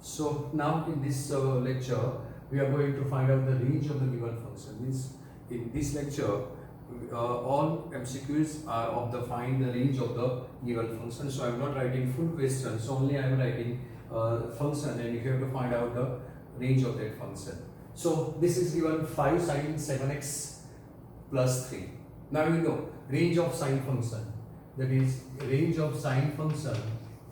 So now in this lecture, we are going to find out the range of the given function. Means in this lecture, all MCQs are of the find the range of the given function. So I am not writing full questions, only I am writing function, and you have to find out the range of that function. So this is given 5 sin 7x plus 3. Now you know range of sine function. That is, range of sine function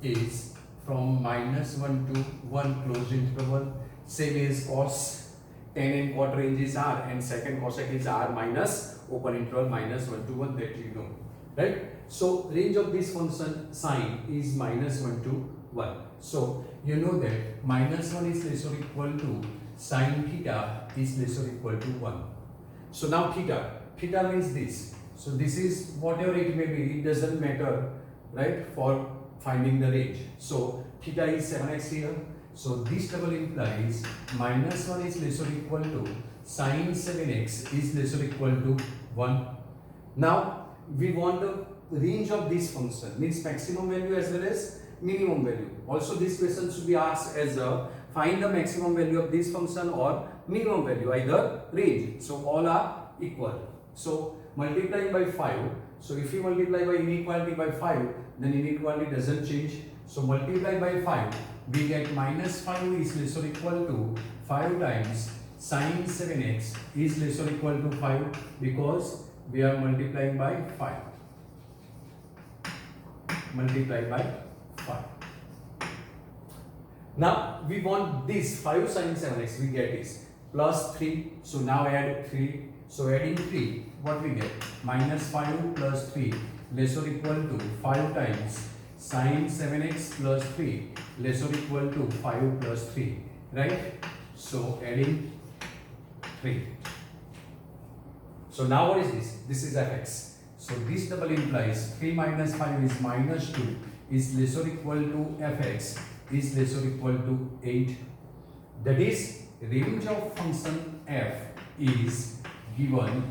is from -1 to 1 closed interval. Same as cos, tan and cot range is r, and second cosec is r minus open interval -1 to 1, that you know, right? So range of this function sine is -1 to 1. So you know that -1 is less or equal to sine theta is less or equal to 1. So now theta means this. So this is whatever it may be, it doesn't matter, right, for finding the range. So theta is 7x here. So this double implies -1 is less or equal to sine 7x is less or equal to 1. Now we want the range of this function, means maximum value as well as minimum value. Also this question should be asked as a find the maximum value of this function or minimum value, either range. So all are equal. So multiplying by 5. So if you multiply by inequality by 5, then inequality doesn't change. So multiply by 5, we get -5 is less or equal to 5 times sine 7x is less or equal to 5, because we are multiplying by 5. Multiply by 5. Now we want this 5 sine 7x, we get is plus 3. So now add 3. So adding 3, what we get? -5 plus 3 less or equal to 5 times sine 7x plus 3 less or equal to 5 plus 3, right? So adding 3. So now what is this? This is fx. So this double implies 3 minus 5 is -2 is less or equal to fx is less or equal to 8. That is, range of function f is given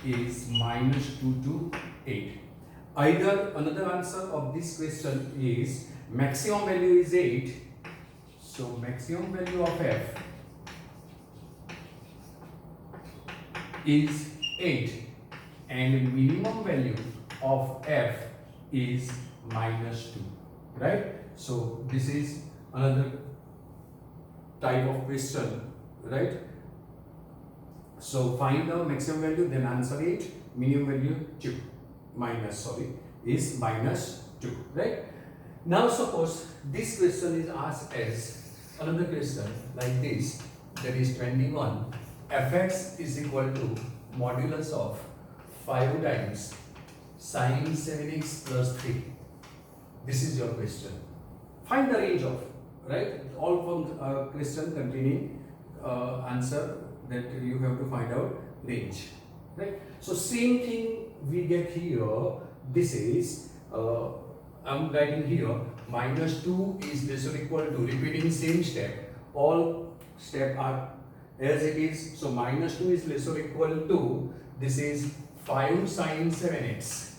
is -2 to 8. Either another answer of this question is maximum value is 8. So maximum value of f is 8 and minimum value of f is -2, right? So this is another type of question, right? So find the maximum value, then answer 8, minimum value 2, is -2, right? Now suppose this question is asked as another question like this, that is 21, fx is equal to modulus of 5 times sine 7x plus 3. This is your question. Find the range of, right? All from question containing answer that you have to find out range, right? So same thing we get here. This is I'm writing here -2 is less or equal to, repeating same step, all step are as it is. So -2 is less or equal to, this is 5 sine 7x,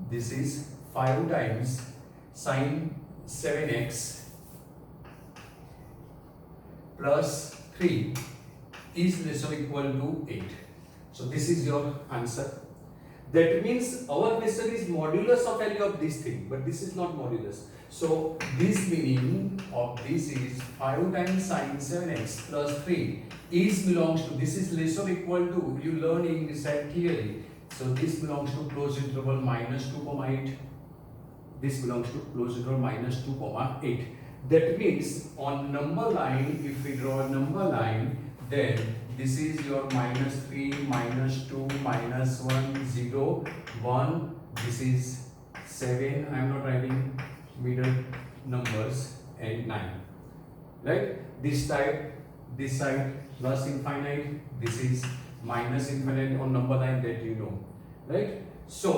this is 5 times sine 7x plus 3 is less or equal to 8. So this is your answer. That means our question is modulus of value of this thing, but this is not modulus. So this meaning of this is 5 times sine 7x plus 3 is belongs to, this is less or equal to, you learn in set theory. So this belongs to closed interval -2, 8. This belongs to closed interval -2, 8. That means on number line, if we draw a number line, then this is your -3, -2, -1, 0, 1. This is 7. I am not writing middle numbers, and 9. Right? This side plus infinite. This is minus infinite on number line, that you know. Right? So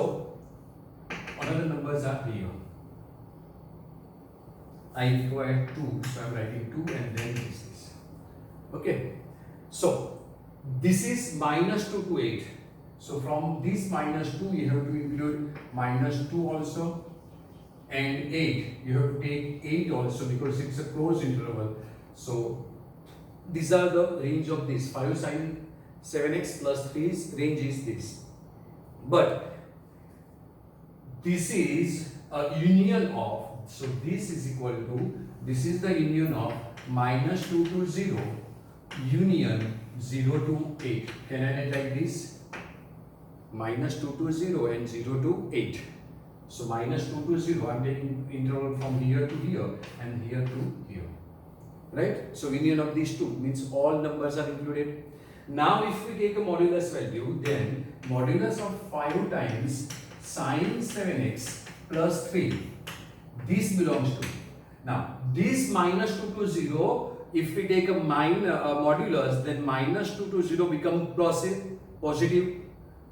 another numbers are here. I require 2, so I am writing 2 and then this is. Okay. So this is -2 to 8. So from this -2 you have to include -2 also, and 8. You have to take 8 also because it's a closed interval. So these are the range of this. 5 sine 7x plus 3's range is this. But this is a union of, so this is equal to, this is the union of minus 2 to 0, union 0 to 8. Can I write like this? Minus 2 to 0 and 0 to 8. So minus 2 to 0, I am taking interval from here to here and here to here. Right? So union of these two means all numbers are included. Now if we take a modulus value, then modulus of 5 times sine 7x plus 3, this belongs to. Now this minus 2 to 0, if we take a modulus, then minus 2 to 0 become positive.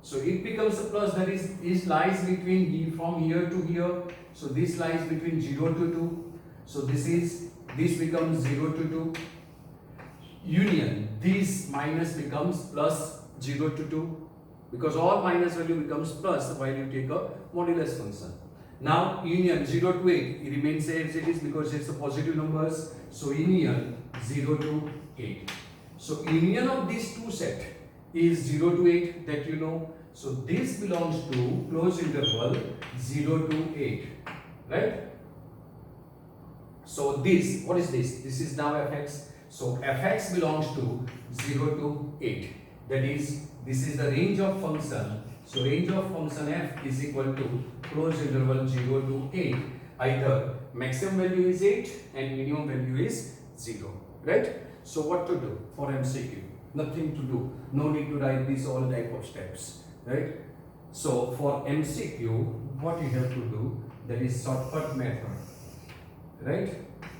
So it becomes a plus, that is lies between from here to here. So this lies between 0 to 2. So this becomes 0 to 2. Union, this minus becomes plus 0 to 2, because all minus value becomes plus while you take a modulus function. Now union 0 to 8, it remains as it is because it's a positive numbers. So union 0 to 8. So union of these two set is 0 to 8, that you know. So this belongs to closed interval 0 to 8, right? So this, what is this? This is now fx. So fx belongs to 0 to 8. That is, this is the range of function. So range of function f is equal to closed interval 0 to 8. Either maximum value is 8 and minimum value is 0, right? So what to do for MCQ? Nothing to do. No need to write these all type of steps, right? So for MCQ, what you have to do, that is shortcut method, right?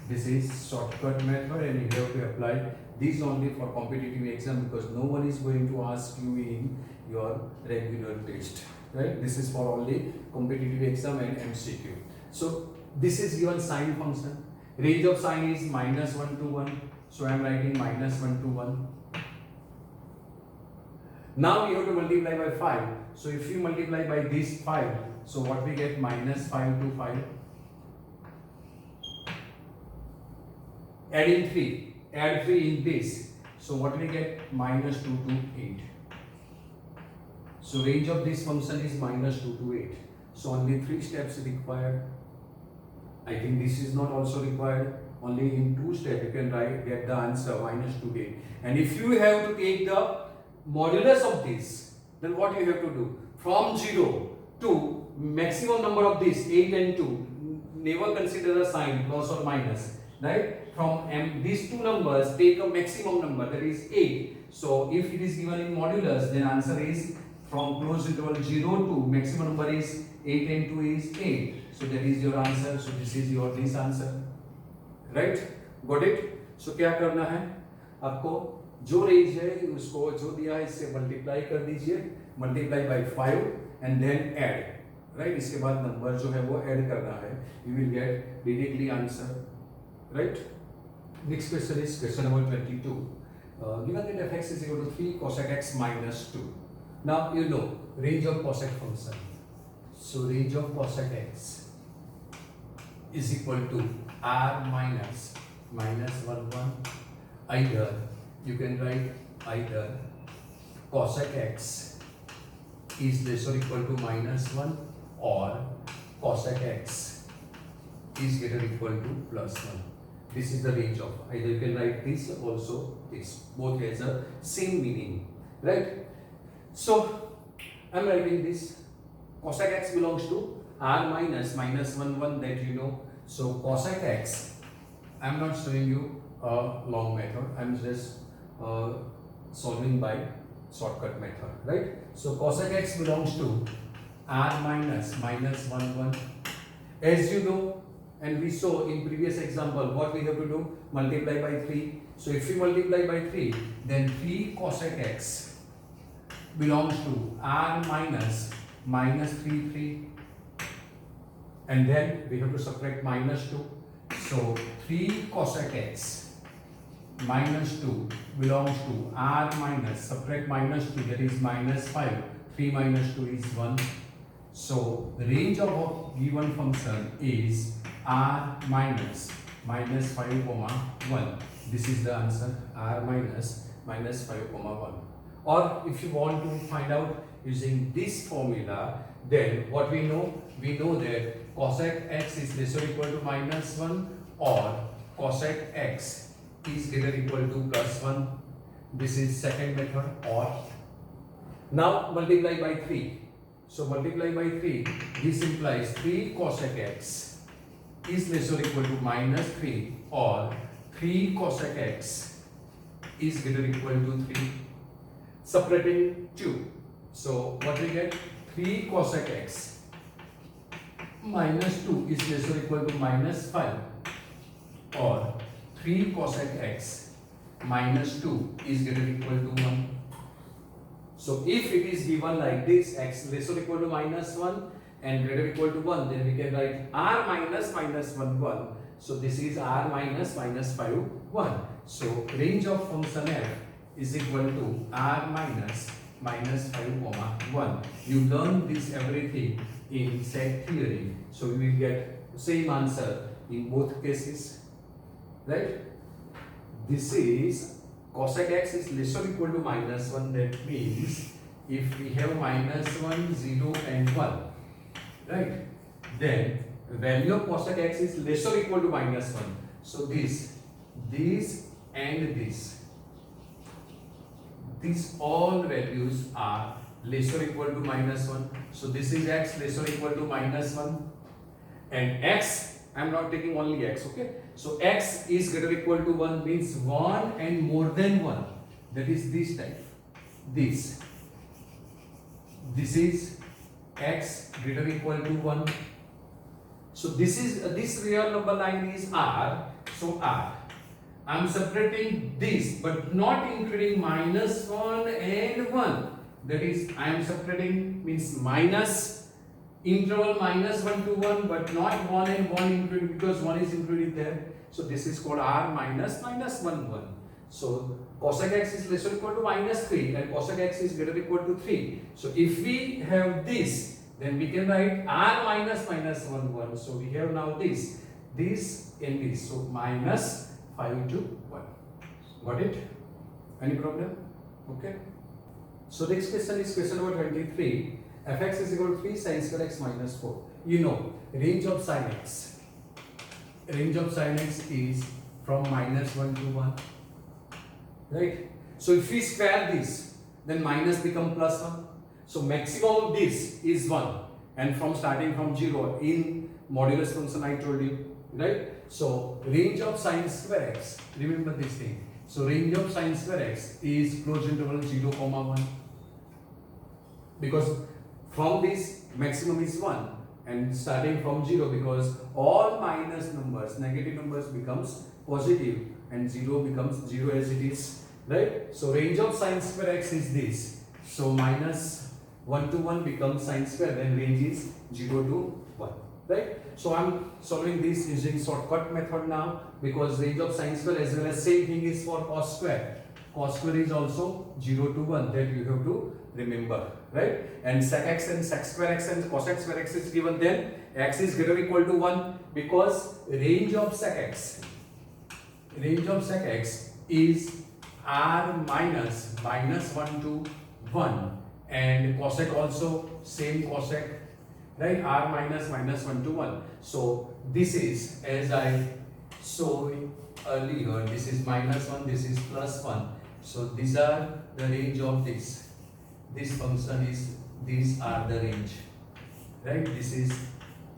This is shortcut method and you have to apply this only for competitive exam, because no one is going to ask you in your regular test, right? This is for only competitive exam and MCQ. So this is given sine function. Range of sine is minus 1 to 1. So I am writing minus 1 to 1. Now you have to multiply by 5. So if you multiply by this 5, so what we get? Minus 5 to 5. Add in 3. Add 3 in this. So what we get? Minus 2 to 8. So range of this function is minus 2 to 8. So only 3 steps required. I think this is not also required. Only in 2 steps you can get the answer minus 2 to 8. And if you have to take the modulus of this, then what you have to do? From 0 to maximum number of this, 8 and 2. Never consider the sign plus or minus, right? From these two numbers, take a maximum number, that is 8. So if it is given in modulus, then answer is from closed interval 0 to maximum number is 8 and 2 is 8. So that is your answer. So this is your this answer, right? Got it? So क्या करना है आपको? जो range है उसको जो दिया है इससे मल्टीप्लाई कर दीजिए, multiply by 5 and then add, right? इसके बाद नंबर जो है वो ऐड करना है. You will get directly answer, right? Next question is question number 22. Given that fx is equal to 3 cosec x minus 2. Now you know range of cosec function. So range of cosec x is equal to r minus 1 1. Either you can write either cosec x is less or equal to minus 1 or cosec x is greater or equal to plus 1. This is the range of, either you can write this also this, both has a same meaning, right? So I am writing this cosec x belongs to r minus 1 1, that you know. So cosec x, I am not showing you a long method, I am just solving by shortcut method, right? So cosec x belongs to r minus 1 1. As you know, and we saw in previous example, what we have to do? Multiply by 3. So if we multiply by 3, then 3 cosec x belongs to r minus 3 3. And then we have to subtract minus 2. So 3 cosec x minus 2 belongs to r minus, subtract minus 2, that is minus 5. 3 minus 2 is 1. So the range of a given function is r minus 5 comma 1. This is the answer, r minus 5 comma 1. Or if you want to find out using this formula, then what we know that cosec x is less or equal to minus 1 or cosec x is greater equal to plus 1. This is second method. Or now multiply by 3. So multiply by 3. This implies 3 cosec x is less or equal to minus 3 or 3 cosec x is greater equal to 3. Separating 2. So what we get? 3 cosec x minus 2 is less or equal to minus 5 or 3 cosec x minus 2 is greater equal to 1. So if it is given like this, x less or equal to minus 1 and greater equal to 1, then we can write r minus 1 1. So this is r minus 5 1. So range of function f is equal to r minus 5 comma 1. You learn this everything in set theory. So we will get same answer in both cases, right? This is cosec x is less or equal to minus 1. That means if we have minus 1, 0 and 1, right, then value of cosec x is less or equal to minus 1. So this and these all values are less or equal to minus 1. So this is x less or equal to minus 1 and x, I am not taking only x, okay. So x is greater or equal to 1 means 1 and more than 1. That is this type. This is x greater or equal to 1. So this is this real number line is r. So r. I am separating this but not including minus 1 and 1. That is I am separating means minus interval minus 1 to 1 but not 1 and 1 included because 1 is included there. So this is called r minus 1 1. So cosec x is less or equal to minus 3 and cosec x is greater or equal to 3. So if we have this, then we can write r minus 1 1. So we have now this and this. So minus 5 to 1. Got it? Any problem? Okay. So next question is question number 23. Fx is equal to 3 sin square x minus 4. You know, range of sin x. Range of sin x is from minus 1 to 1. Right? So if we square this, then minus become plus 1. So maximum of this is 1. And from starting from 0 in modulus function I told you. Right? So range of sin square x. Remember this thing. So range of sin square x is closed interval 0, 1. Because from this maximum is 1 and starting from 0 because all minus numbers, negative numbers becomes positive and 0 becomes 0 as it is, right? So range of sin square x is this. So minus 1 to 1 becomes sin square, then range is 0 to 1, right? So I am solving this using shortcut method now because range of sin square as well as same thing is for cos square. Cos square is also 0 to 1, that you have to remember, right? And sec x and sec square x and cosec square x is given, then x is greater or equal to 1 because range of sec x is r minus 1 to 1 and cosec also same cosec, right? R minus 1 to 1. So this is as I showed earlier, this is minus 1, this is plus 1. So these are the range of this function is, these are the range, right? This is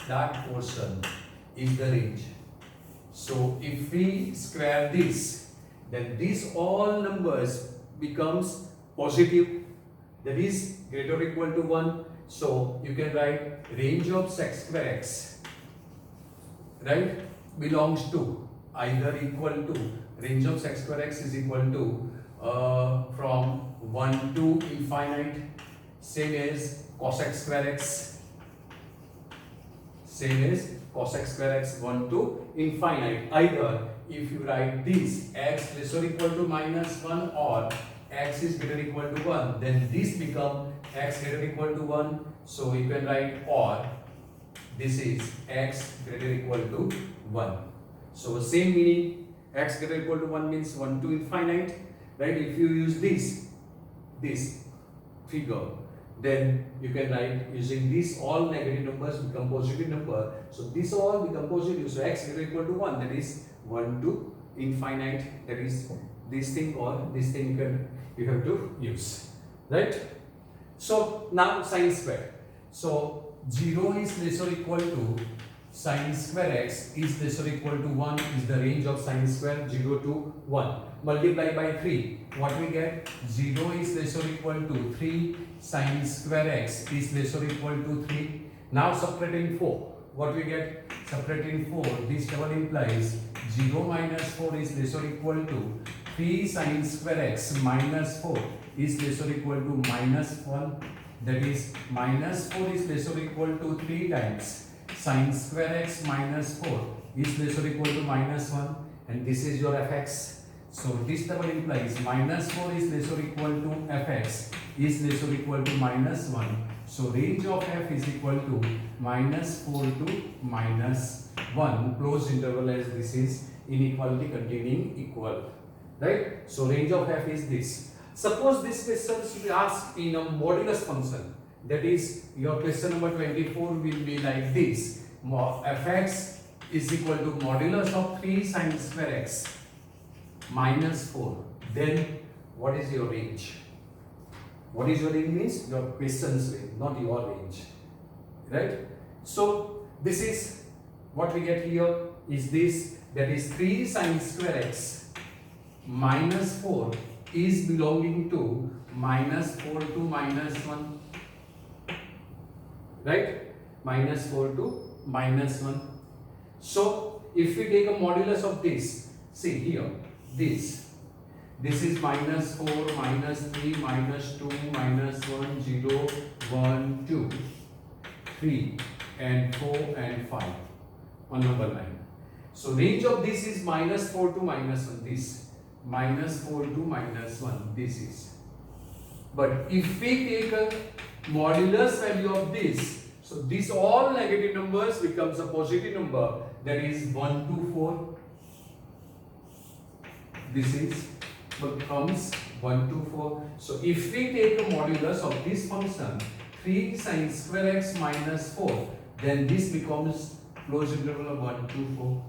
that portion is the range. So if we square this, then these all numbers becomes positive, that is greater or equal to 1. So you can write range of sec square x, right, belongs to either equal to, range of sec square x is equal to from 1 to infinite, same as cosec square x, same as cosec square x 1 to infinite. Either if you write this x less or equal to minus 1 or x is greater or equal to 1, then this become x greater equal to 1. So you can write or this is x greater equal to 1. So same meaning, x greater equal to 1 means 1 to infinite, right? If you use this figure, then you can write using this all negative numbers become positive number. So this all become positive. So x greater equal to 1, that is 1 to infinite, that is this thing or this thing you have to use, right? So now sine square. So 0 is less or equal to sine square x is less or equal to 1 is the range of sine square 0 to 1. Multiply by 3. What we get? 0 is less or equal to 3 sine square x is less or equal to 3. Now subtracting 4. What we get? Subtracting 4. This double implies 0 minus 4 is less or equal to 3 sine square x minus 4 is less or equal to minus 1. That is minus 4 is less or equal to 3 times sine square x minus 4 is less or equal to minus 1, and this is your fx. So this double implies minus 4 is less or equal to fx is less or equal to minus 1. So range of f is equal to minus 4 to minus 1, closed interval, as this is inequality containing equal, right? So range of f is this. Suppose this question should be asked in a modulus function. That is, your question number 24 will be like this. Fx is equal to modulus of 3 sine square x minus 4. Then what is your range? What is your range means your question's range, not your range, right? So this is what we get here is this, that is 3 sine square x minus 4 is belonging to minus 4 to minus 1. Right? Minus 4 to minus 1. So, if we take a modulus of this, see here, this is minus 4, minus 3, minus 2, minus 1, 0, 1, 2, 3, and 4, and 5 on number line. So, range of this is minus 4 to minus 1, this, minus 4 to minus 1, this is. But if we take a modulus value of this, so this all negative numbers becomes a positive number, that is 1 to 4. This is becomes 1 to 4. So if we take a modulus of this function 3 sine square x minus 4, then this becomes closed interval of 1 to 4.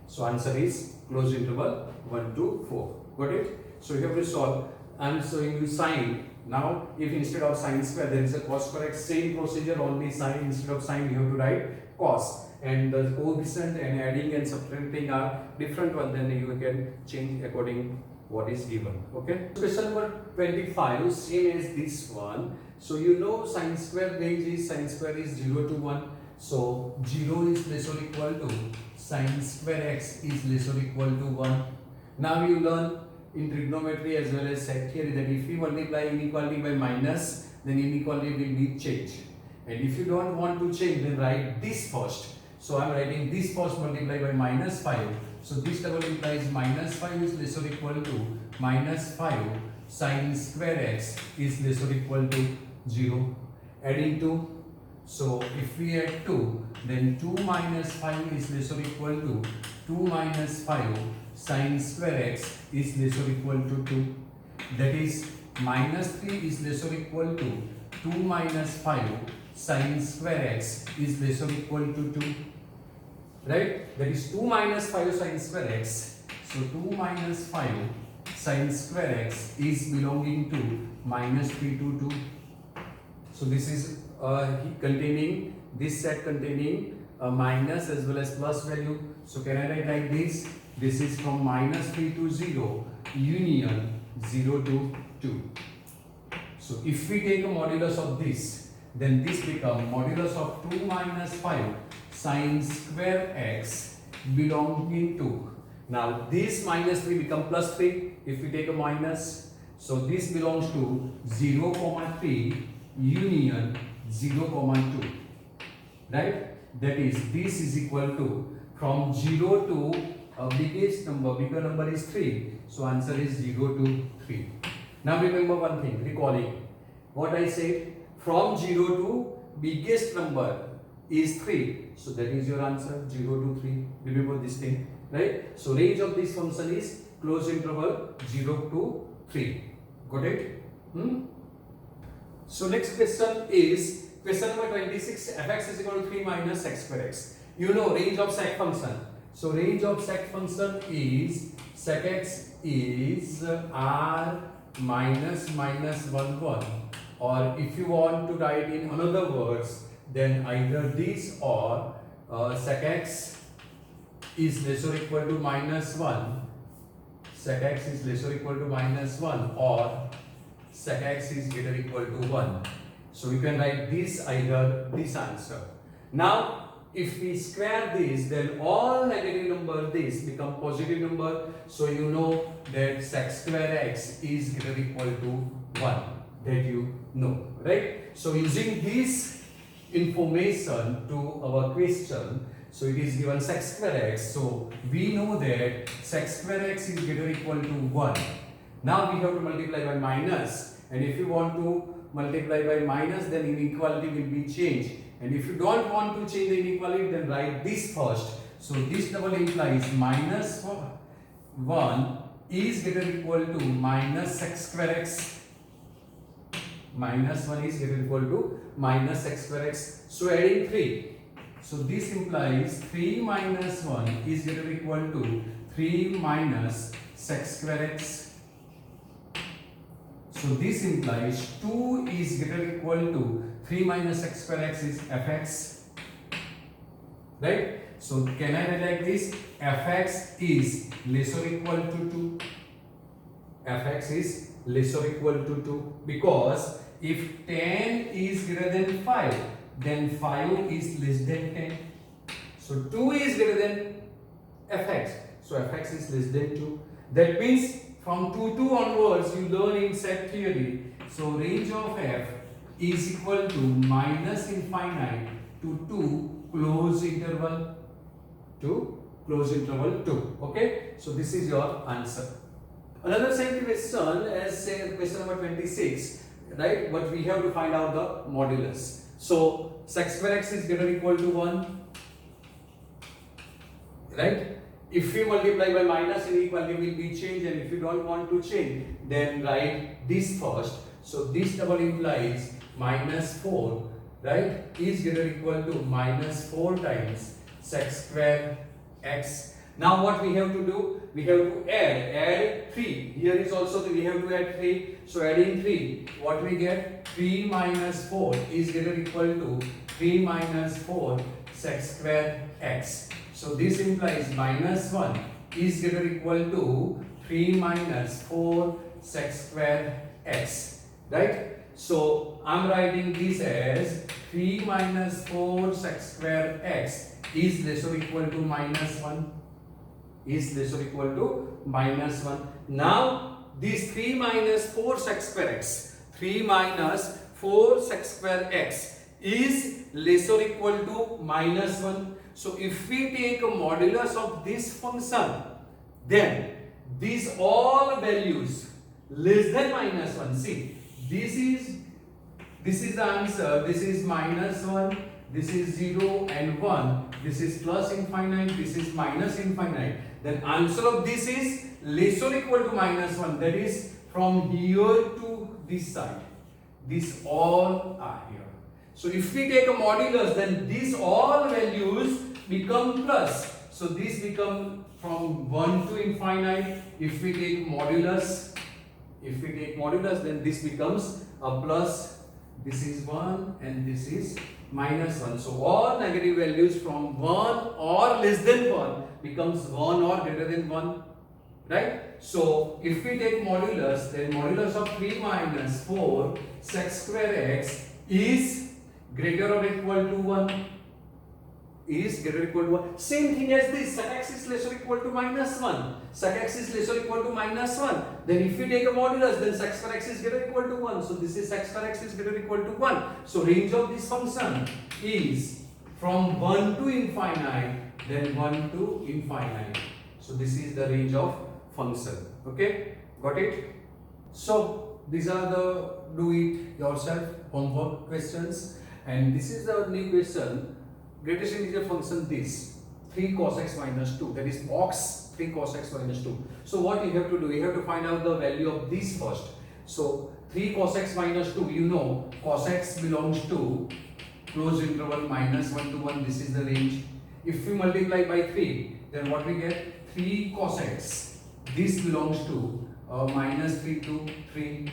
So answer is closed interval 1 to 4. Got it? So you have to solve. I am showing you sine. Now, if instead of sine square there is a cos square x, same procedure, only sine instead of sine you have to write cos, and the coefficient and adding and subtracting are different one, then you can change according what is given. Okay. Question number 25, same as this one. So you know sine square range is sine square is 0 to 1. So 0 is less or equal to sine square x is less or equal to 1. Now you learn in trigonometry as well as set theory that if you multiply inequality by minus, then inequality will be changed. And if you don't want to change, then write this first. So I am writing this first, multiply by minus 5. So this double implies minus 5 is less or equal to minus 5 sine square x is less or equal to 0. Adding 2. So if we add 2, then 2 minus 5 is less or equal to 2 minus 5 sine square x is less or equal to 2. That is minus 3 is less or equal to 2 minus 5 sine square x is less or equal to 2. Right? That is 2 minus 5 sine square x. So 2 minus 5 sine square x is belonging to minus 3 to 2. So this is containing, this set containing minus as well as plus value. So can I write like this? This is from minus 3 to 0, union 0 to 2. So if we take a modulus of this, then this becomes modulus of 2 minus 5 sine square x belonging to. Now this minus 3 become plus 3 if we take a minus. So this belongs to 0, 3 union 0, 2. Right? That is, this is equal to from 0 to biggest number, bigger number is 3. So answer is 0 to 3. Now remember one thing, recalling. What I said, from 0 to biggest number is 3. So that is your answer, 0 to 3. Remember this thing, right? So range of this function is closed interval 0 to 3. Got it? So next question is question number 26. Fx is equal to 3 minus x square x. You know range of sec function. So range of sec function is sec x is r minus 1 1. Or if you want to write in another words, then either this or sec x is less or equal to minus 1. Sec x is less or equal to minus 1, or sec x is greater or equal to 1. So you can write this either this answer. Now if we square this, then all negative number this become positive number. So you know that sec square x is greater or equal to 1. That you know, right? So using this information to our question, so it is given sec square x. So we know that sec square x is greater or equal to 1. Now we have to multiply by minus, and if you want to multiply by minus, then inequality will be changed. And if you don't want to change the inequality, then write this first. So this double implies minus 1 is greater or equal to minus sec square x. Minus 1 is greater or equal to minus x square x. So adding 3. So this implies 3 minus 1 is greater or equal to 3 minus sec square x. So this implies 2 is greater or equal to 3 minus x square x is fx. Right? So can I write like this? Fx is less or equal to 2. Fx is less or equal to 2, because if 10 is greater than 5, then 5 is less than 10. So 2 is greater than fx. So fx is less than 2. That means from 2 to onwards you learn in set theory. So range of f is equal to minus infinite to 2 close interval to close interval 2. Okay. So this is your answer. Another same question as say question number 26, right? But we have to find out the modulus. So sec square x is greater or equal to 1, right? If we multiply by minus, inequality will be changed, and if you don't want to change, then write this first. So this double implies minus 4, right, is greater or equal to minus 4 times sec square x. Now what we have to do? We have to add 3. Here is also we have to add 3. So adding 3, what we get? 3 minus 4 is greater or equal to 3 minus 4 sec square x. So this implies minus 1 is greater or equal to 3 minus 4 sec square x. Right? So I'm writing this as 3 minus 4 sec square x is less or equal to minus 1. Is less or equal to minus 1. Now this 3 minus 4 sec square x, 3 minus 4 sec square x is less or equal to minus 1. So if we take a modulus of this function, then these all values less than minus 1. See, this is the answer. This is minus 1, this is 0 and 1, this is plus infinite, this is minus infinite. Then answer of this is less or equal to minus 1. That is from here to this side. These all are here. So if we take a modulus, then these all values become plus. So this become from 1 to infinite. If we take modulus, then this becomes a plus. This is 1 and this is minus 1. So all negative values from 1 or less than 1 becomes 1 or greater than 1. Right? So if we take modulus, then modulus of 3 minus 4 sec square x is greater or equal to 1. Is greater or equal to 1. Same thing as this. Sec x is less or equal to minus 1. Sec x is less or equal to minus 1. Then if we take a modulus, then sec square x is greater or equal to 1. So this is sec square x is greater or equal to 1. So range of this function is from 1 to infinite, then 1 to infinite. So this is the range of function. Okay, got it? So these are the do it yourself homework questions, and this is the new question. Greatest integer function this 3 cos x minus 2, that is box 3 cos x minus 2. So what you have to do, you have to find out the value of this first. So 3 cos x minus 2, you know cos x belongs to closed interval minus 1 to 1, this is the range. If we multiply by 3, then what we get? 3 cos x, this belongs to minus 3 to 3,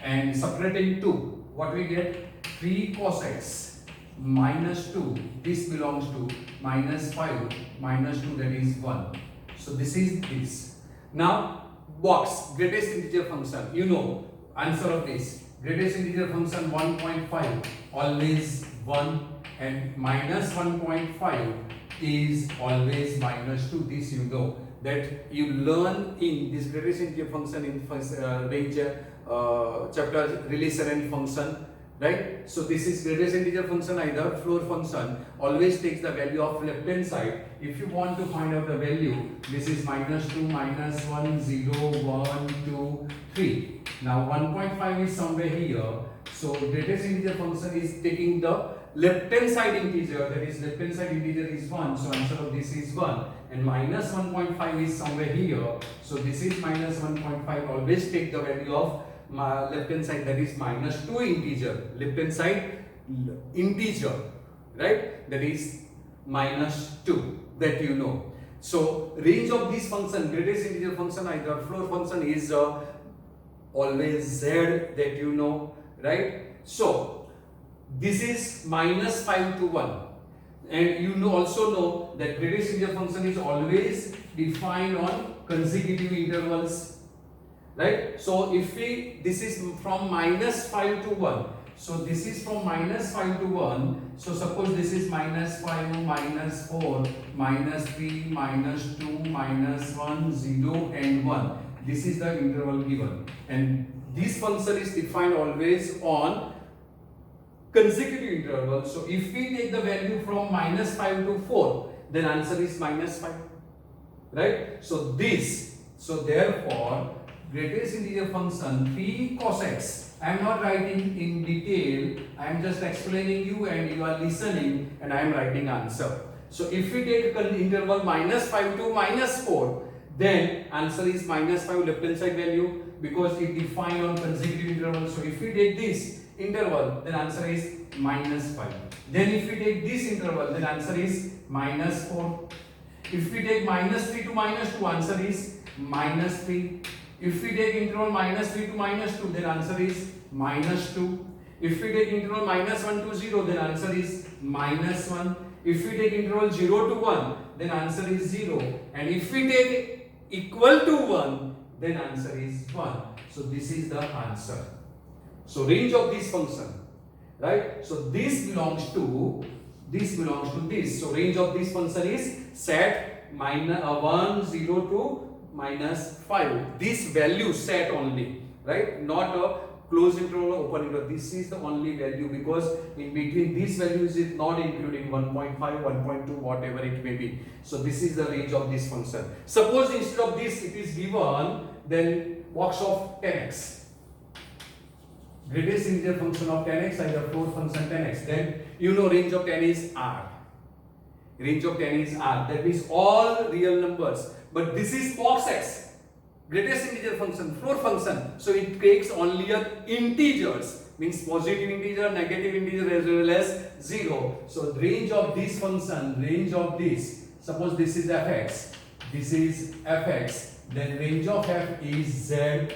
and subtracting 2, what we get? 3 cos x minus 2, this belongs to minus 5 minus 2, that is 1. So this is this. Now box greatest integer function, you know answer of this. Greatest integer function 1.5 always 1, and minus 1.5 is always minus 2. This you know, that you learn in this greatest integer function in range chapter relation and function, right? So this is greatest integer function, either floor function, always takes the value of left hand side. If you want to find out the value, this is minus 2, minus 1, 0, 1, 2, 3. Now 1.5 is somewhere here. So greatest integer function is taking the left hand side integer, that is left hand side integer is 1. So answer of this is 1. And minus 1.5 is somewhere here. So this is minus 1.5. Always take the value of left hand side, that is minus 2 integer, left hand side integer, right, that is minus 2, that you know. So range of this function, greatest integer function, either floor function, is always z, that you know, right? So this is minus 5 to 1, and you know also know that greatest integer function is always defined on consecutive intervals, right? So if we, this is from minus 5 to 1, so this is from minus 5 to 1, so suppose this is minus 5, minus 4, minus 3, minus 2, minus 1, 0 and 1. This is the interval given, and this function is defined always on consecutive interval. So if we take the value from minus 5 to 4, then answer is minus 5, right? So this, so therefore greatest integer function 3 cos x, I am not writing in detail, I am just explaining you and you are listening, and I am writing answer. So if we take an interval minus 5 to minus 4, then answer is minus 5 left hand side value, because it defined on consecutive interval. So if we take this interval, then answer is minus 5. Then if we take this interval, then answer is minus 4. If we take minus 3 to minus 2, answer is minus 3. If we take interval minus 3 to minus 2, then answer is minus 2. If we take interval minus 1 to 0, then answer is minus 1. If we take interval 0 to 1, then answer is 0. And if we take equal to 1, then answer is 1. So this is the answer. So range of this function, right? So this belongs to this. So range of this function is set minus 1, 0 to minus 5. This value set only, right? Not a closed interval or open interval. This is the only value, because in between these values is not including 1.5, 1.2, whatever it may be. So this is the range of this function. Suppose instead of this it is given, then box of 10x. Greatest integer function of 10x, either floor function 10x. Then you know range of 10 is R. Range of 10 is R. That means all real numbers. But this is box x, greatest integer function, floor function. So it takes only integers, means positive integer, negative integer as well as 0. So range of this function, range of this, suppose this is fx, this is fx, then range of f is z,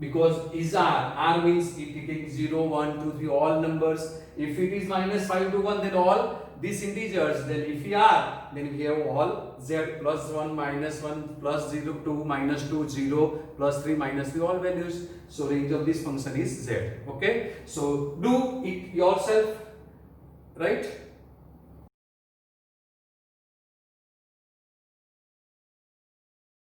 because is R. R means it takes 0, 1, 2, 3, all numbers. If it is minus 5 to 1, then all these integers. Then if we are, then we have all z, plus 1, minus 1, plus 0, 2, minus 2, 0, plus 3, minus 3, all values. So range of this function is z. Okay. So do it yourself, right?